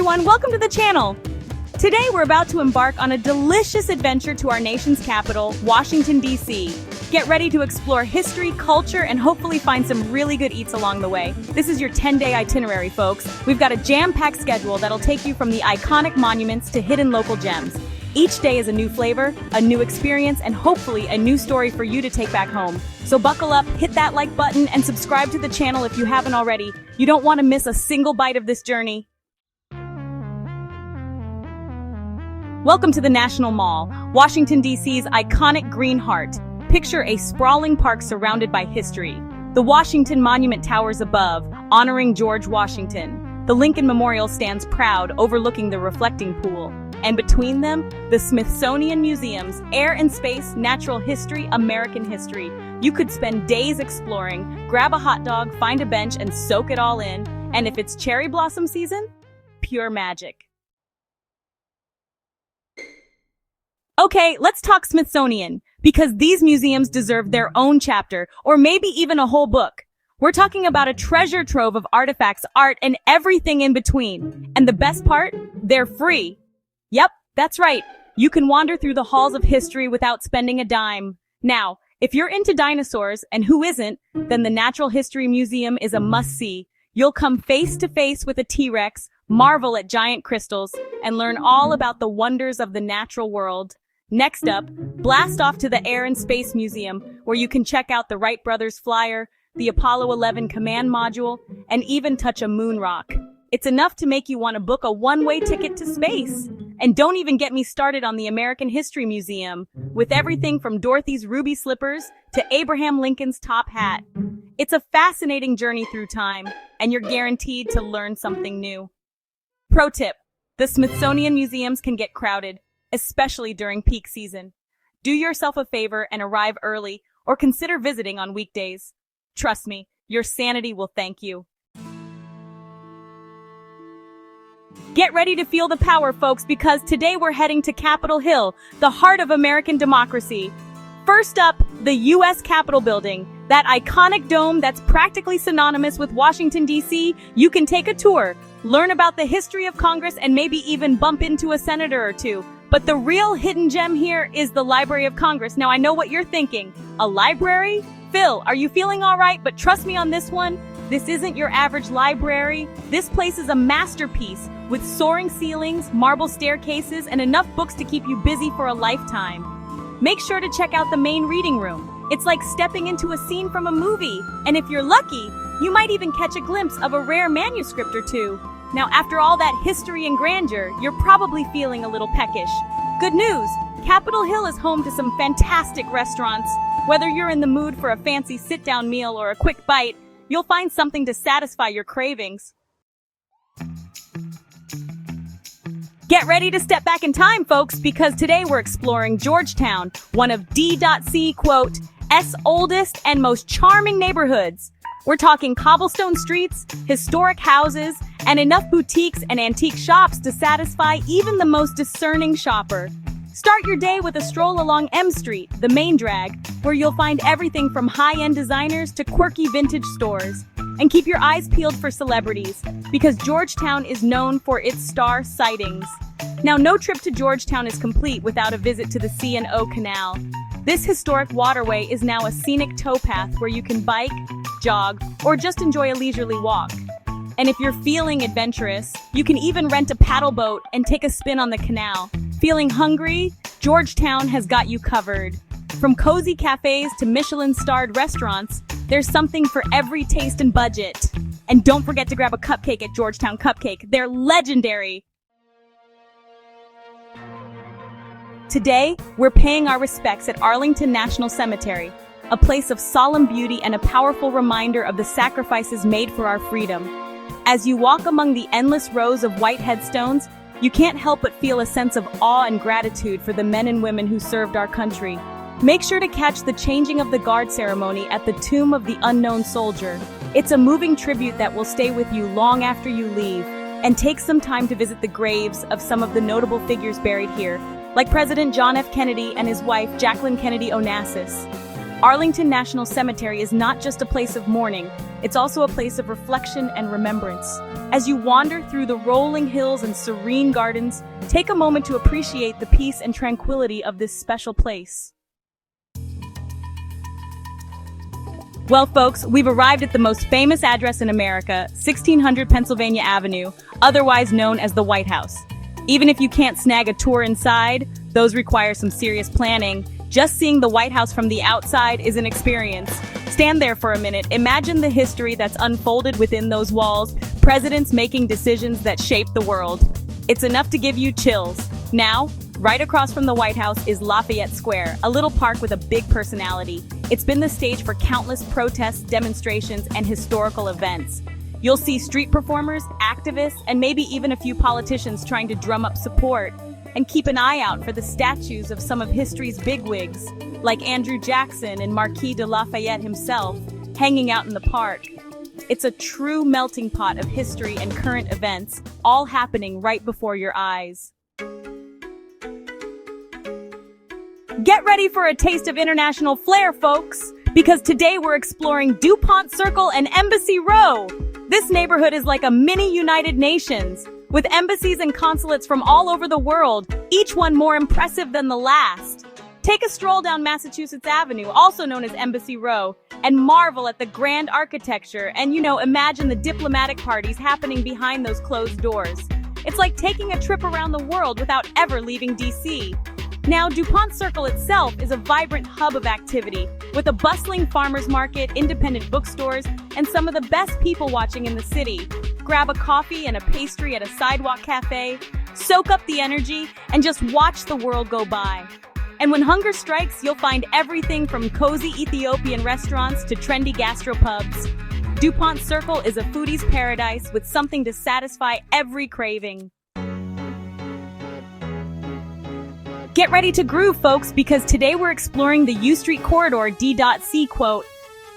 everyone, welcome to the channel. Today we're about to embark on a delicious adventure to our nation's capital, Washington, D.C. Get ready to explore history, culture, and hopefully find some really good eats along the way. This is your 10-day itinerary, folks. We've got a jam-packed schedule that'll take you from the iconic monuments to hidden local gems. Each day is a new flavor, a new experience, and hopefully a new story for you to take back home. So buckle up, hit that like button, and subscribe to the channel if you haven't already. You don't want to miss a single bite of this journey. Welcome to the National Mall, Washington, D.C.'s iconic Green Heart. Picture a sprawling park surrounded by history. The Washington Monument towers above, honoring George Washington. The Lincoln Memorial stands proud, overlooking the reflecting pool. And between them, the Smithsonian Museums, Air and Space, Natural History, American History. You could spend days exploring, grab a hot dog, find a bench, and soak it all in. And if it's cherry blossom season, pure magic. Okay, let's talk Smithsonian, because these museums deserve their own chapter, or maybe even a whole book. We're talking about a treasure trove of artifacts, art, and everything in between. And the best part? They're free. Yep, that's right. You can wander through the halls of history without spending a dime. Now, if you're into dinosaurs, and who isn't, then the Natural History Museum is a must-see. You'll come face to face with a T-Rex, marvel at giant crystals, and learn all about the wonders of the natural world. Next up, blast off to the Air and Space Museum, where you can check out the Wright Brothers Flyer, the Apollo 11 command module, and even touch a moon rock. It's enough to make you want to book a one-way ticket to space. And don't even get me started on the American History Museum, with everything from Dorothy's ruby slippers to Abraham Lincoln's top hat. It's a fascinating journey through time, and you're guaranteed to learn something new. Pro tip, the Smithsonian museums can get crowded, especially during peak season. Do yourself a favor and arrive early, or consider visiting on weekdays. Trust me, your sanity will thank you. Get ready to feel the power, folks, because today we're heading to Capitol Hill, the heart of American democracy. First up, the U.S. Capitol Building, that iconic dome that's practically synonymous with Washington, D.C. You can take a tour, learn about the history of Congress, and maybe even bump into a senator or two. But the real hidden gem here is the Library of Congress. Now, I know what you're thinking. A library? Phil, are you feeling all right? But trust me on this one, this isn't your average library. This place is a masterpiece with soaring ceilings, marble staircases, and enough books to keep you busy for a lifetime. Make sure to check out the main reading room. It's like stepping into a scene from a movie. And if you're lucky, you might even catch a glimpse of a rare manuscript or two. Now, after all that history and grandeur, you're probably feeling a little peckish. Good news! Capitol Hill is home to some fantastic restaurants. Whether you're in the mood for a fancy sit-down meal or a quick bite, you'll find something to satisfy your cravings. Get ready to step back in time, folks, because today we're exploring Georgetown, one of D.C., quote, S oldest and most charming neighborhoods. We're talking cobblestone streets, historic houses, and enough boutiques and antique shops to satisfy even the most discerning shopper. Start your day with a stroll along M Street, the main drag, where you'll find everything from high-end designers to quirky vintage stores. And keep your eyes peeled for celebrities, because Georgetown is known for its star sightings. Now, no trip to Georgetown is complete without a visit to the C&O Canal. This historic waterway is now a scenic towpath where you can bike, jog, or just enjoy a leisurely walk. And if you're feeling adventurous, you can even rent a paddle boat and take a spin on the canal. Feeling hungry? Georgetown has got you covered. From cozy cafes to Michelin-starred restaurants, there's something for every taste and budget. And don't forget to grab a cupcake at Georgetown Cupcake. They're legendary. Today, we're paying our respects at Arlington National Cemetery, a place of solemn beauty and a powerful reminder of the sacrifices made for our freedom. As you walk among the endless rows of white headstones, you can't help but feel a sense of awe and gratitude for the men and women who served our country. Make sure to catch the changing of the guard ceremony at the Tomb of the Unknown Soldier. It's a moving tribute that will stay with you long after you leave. And take some time to visit the graves of some of the notable figures buried here, like President John F. Kennedy and his wife, Jacqueline Kennedy Onassis. Arlington National Cemetery is not just a place of mourning, it's also a place of reflection and remembrance. As you wander through the rolling hills and serene gardens, take a moment to appreciate the peace and tranquility of this special place. Well, folks, we've arrived at the most famous address in America, 1600 Pennsylvania Avenue, otherwise known as the White House. Even if you can't snag a tour inside, those require some serious planning. Just seeing the White House from the outside is an experience. Stand there for a minute, imagine the history that's unfolded within those walls, presidents making decisions that shape the world. It's enough to give you chills. Now, right across from the White House is Lafayette Square, a little park with a big personality. It's been the stage for countless protests, demonstrations, and historical events. You'll see street performers, activists, and maybe even a few politicians trying to drum up support. And keep an eye out for the statues of some of history's bigwigs, like Andrew Jackson and Marquis de Lafayette himself, hanging out in the park. It's a true melting pot of history and current events, all happening right before your eyes. Get ready for a taste of international flair, folks, because today we're exploring DuPont Circle and Embassy Row. This neighborhood is like a mini United Nations, with embassies and consulates from all over the world, each one more impressive than the last. Take a stroll down Massachusetts Avenue, also known as Embassy Row, and marvel at the grand architecture and, imagine the diplomatic parties happening behind those closed doors. It's like taking a trip around the world without ever leaving DC. Now, DuPont Circle itself is a vibrant hub of activity, with a bustling farmers market, independent bookstores, and some of the best people watching in the city. Grab a coffee and a pastry at a sidewalk cafe, soak up the energy, and just watch the world go by. And when hunger strikes, you'll find everything from cozy Ethiopian restaurants to trendy gastropubs. DuPont Circle is a foodie's paradise with something to satisfy every craving. Get ready to groove, folks, because today we're exploring the U Street Corridor D.C.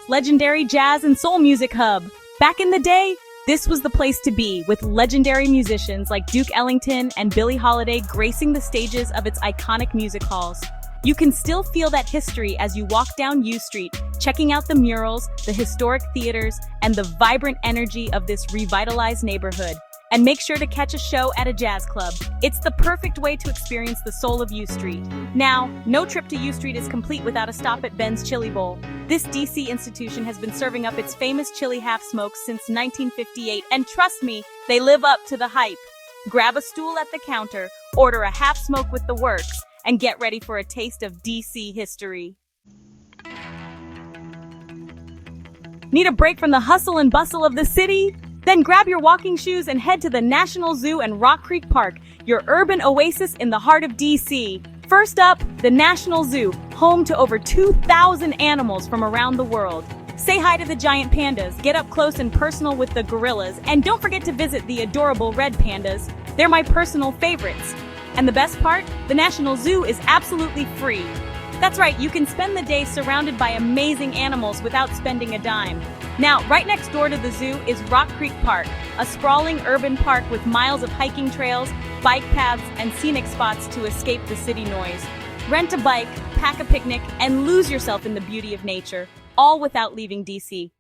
legendary jazz and soul music hub. Back in the day, this was the place to be, with legendary musicians like Duke Ellington and Billie Holiday gracing the stages of its iconic music halls. You can still feel that history as you walk down U Street, checking out the murals, the historic theaters, and the vibrant energy of this revitalized neighborhood. And make sure to catch a show at a jazz club. It's the perfect way to experience the soul of U Street. Now, no trip to U Street is complete without a stop at Ben's Chili Bowl. This DC institution has been serving up its famous chili half-smokes since 1958, and trust me, they live up to the hype. Grab a stool at the counter, order a half-smoke with the works, and get ready for a taste of DC history. Need a break from the hustle and bustle of the city? Then grab your walking shoes and head to the National Zoo and Rock Creek Park, your urban oasis in the heart of DC. First up, the National Zoo, home to over 2,000 animals from around the world. Say hi to the giant pandas, get up close and personal with the gorillas, and don't forget to visit the adorable red pandas. They're my personal favorites. And the best part? The National Zoo is absolutely free. That's right, you can spend the day surrounded by amazing animals without spending a dime. Now, right next door to the zoo is Rock Creek Park, a sprawling urban park with miles of hiking trails, bike paths, and scenic spots to escape the city noise. Rent a bike, pack a picnic, and lose yourself in the beauty of nature, all without leaving DC.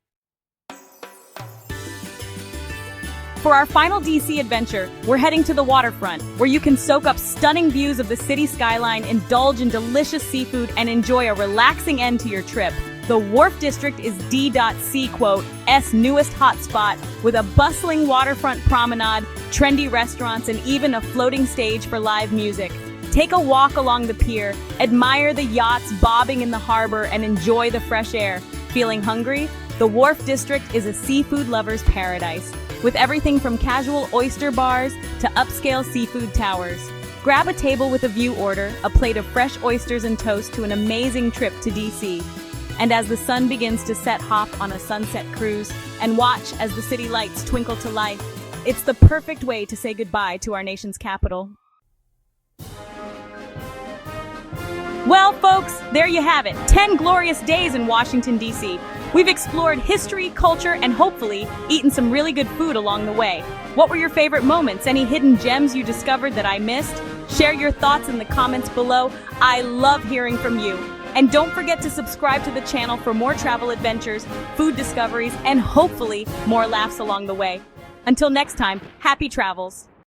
For our final DC adventure, we're heading to the waterfront, where you can soak up stunning views of the city skyline, indulge in delicious seafood, and enjoy a relaxing end to your trip. The Wharf District is D.C.'s newest hotspot, with a bustling waterfront promenade, trendy restaurants, and even a floating stage for live music. Take a walk along the pier, admire the yachts bobbing in the harbor, and enjoy the fresh air. Feeling hungry? The Wharf District is a seafood lover's paradise, with everything from casual oyster bars to upscale seafood towers. Grab a table with a view order, a plate of fresh oysters and toast to an amazing trip to DC. And as the sun begins to set, hop on a sunset cruise and watch as the city lights twinkle to life. It's the perfect way to say goodbye to our nation's capital. Well, folks, there you have it. 10 glorious days in Washington, D.C. We've explored history, culture, and hopefully eaten some really good food along the way. What were your favorite moments? Any hidden gems you discovered that I missed? Share your thoughts in the comments below. I love hearing from you. And don't forget to subscribe to the channel for more travel adventures, food discoveries, and hopefully more laughs along the way. Until next time, happy travels!